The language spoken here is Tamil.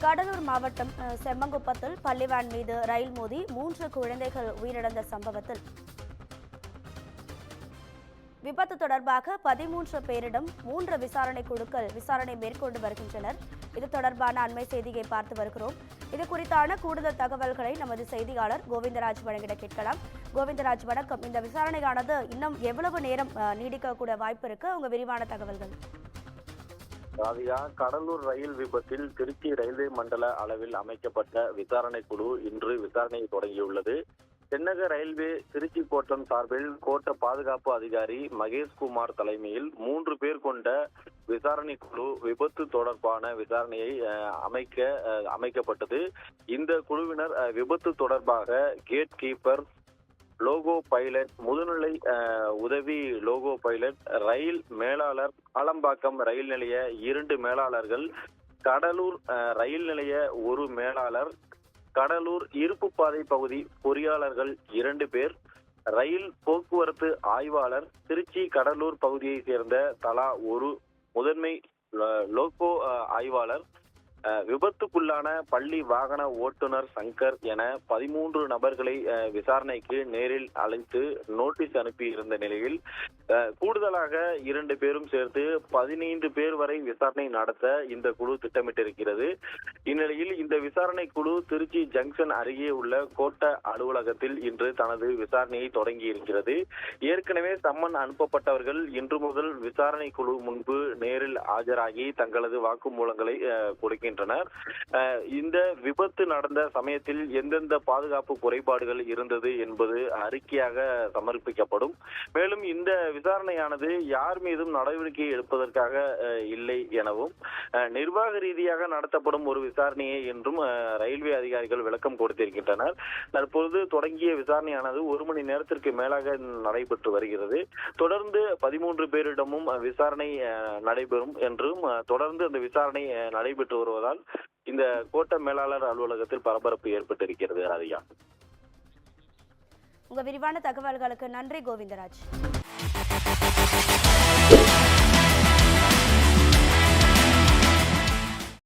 கடலூர் மாவட்டம் செம்மங்குப்பத்தில் பள்ளி வேன் மீது ரயில் மோதி 3 குழந்தைகள் உயிரிழந்த சம்பவத்தில் விபத்து தொடர்பாக 13 பேரிடம் 3 விசாரணை குழுக்கள் விசாரணை மேற்கொண்டு வருகின்றனர். இது தொடர்பான அண்மை செய்தியை பார்த்து வருகிறோம். இது குறித்தான கூடுதல் தகவல்களை நமது செய்தியாளர் கோவிந்தராஜ் வழங்கிட கேட்கலாம். கோவிந்தராஜ், வணக்கம். இந்த விசாரணையானது இன்னும் எவ்வளவு நேரம் நீடிக்கக்கூடிய வாய்ப்பு இருக்கு? உங்க விரிவான தகவல்கள். ராதிகா, கடலூர் ரயில் விபத்தில் திருச்சி ரயில்வே மண்டல அளவில் அமைக்கப்பட்ட விசாரணை குழு இன்று விசாரணையை தொடங்கியுள்ளது. தென்னக ரயில்வே திருச்சி கோட்டம் சார்பில் கோட்ட பாதுகாப்பு அதிகாரி மகேஷ்குமார் தலைமையில் 3 பேர் கொண்ட விசாரணை குழு விபத்து தொடர்பான விசாரணையை அமைக்கப்பட்டது. இந்த குழுவினர் விபத்து தொடர்பாக கேட் கீப்பர், லோகோ பைலட், முதுநிலை உதவி லோகோ பைலட், ரயில் மேலாளர், ஆலம்பாக்கம் ரயில் நிலைய 2 மேலாளர்கள், கடலூர் ரயில் நிலைய 1 மேலாளர், கடலூர் இருப்பு பாதை பகுதி பொறியாளர்கள் 2 பேர், ரயில் போக்குவரத்து ஆய்வாளர், திருச்சி கடலூர் பகுதியைச் சேர்ந்த தலா 1 முதன்மை லோகோ ஆய்வாளர், விபத்துக்குள்ளான பள்ளி வாகன ஓட்டுநர் சங்கர் என 13 நபர்களை விசாரணைக்கு நேரில் அழைத்து நோட்டீஸ் அனுப்பி இருந்த நிலையில் கூடுதலாக 2 பேரும் சேர்த்து 15 பேர் வரை விசாரணை நடத்த இந்த குழு திட்டமிட்டிருக்கிறது. இந்நிலையில் இந்த விசாரணை குழு திருச்சி ஜங்ஷன் அருகே உள்ள கோட்ட அலுவலகத்தில் இன்று தனது விசாரணையை தொடங்கி இருக்கிறது. ஏற்கனவே சம்மன் அனுப்பப்பட்டவர்கள் இன்று முதல் விசாரணை குழு முன்பு நேரில் ஆஜராகி தங்களது வாக்குமூலங்களை கொடுக்கின்றனர். இந்த விபத்து நடந்த சமயத்தில் எந்தெந்த பாதுகாப்பு குறைபாடுகள் இருந்தது என்பது அறிக்கையாக சமர்ப்பிக்கப்படும். மேலும் இந்த விசாரணையானது யார் மீதும் நடவடிக்கை எடுப்பதற்காக இல்லை எனவும் நிர்வாக ரீதியாக நடத்தப்படும் ஒரு விசாரணையே என்றும் ரயில்வே அதிகாரிகள் விளக்கம் கொடுத்திருக்கின்றனர். தற்பொழுது தொடங்கிய விசாரணையானது 1 மணி நேரத்திற்கு மேலாக நடைபெற்று வருகிறது. தொடர்ந்து 13 பேரிடமும் விசாரணை நடைபெறும் என்றும் தொடர்ந்து அந்த விசாரணை நடைபெற்று வருவதால் இந்த கோட்ட மேலாளர் அலுவலகத்தில் பரபரப்பு ஏற்பட்டிருக்கிறது. ராதிகா, உங்க விரிவான தகவல்களுக்கு நன்றி கோவிந்தராஜ்.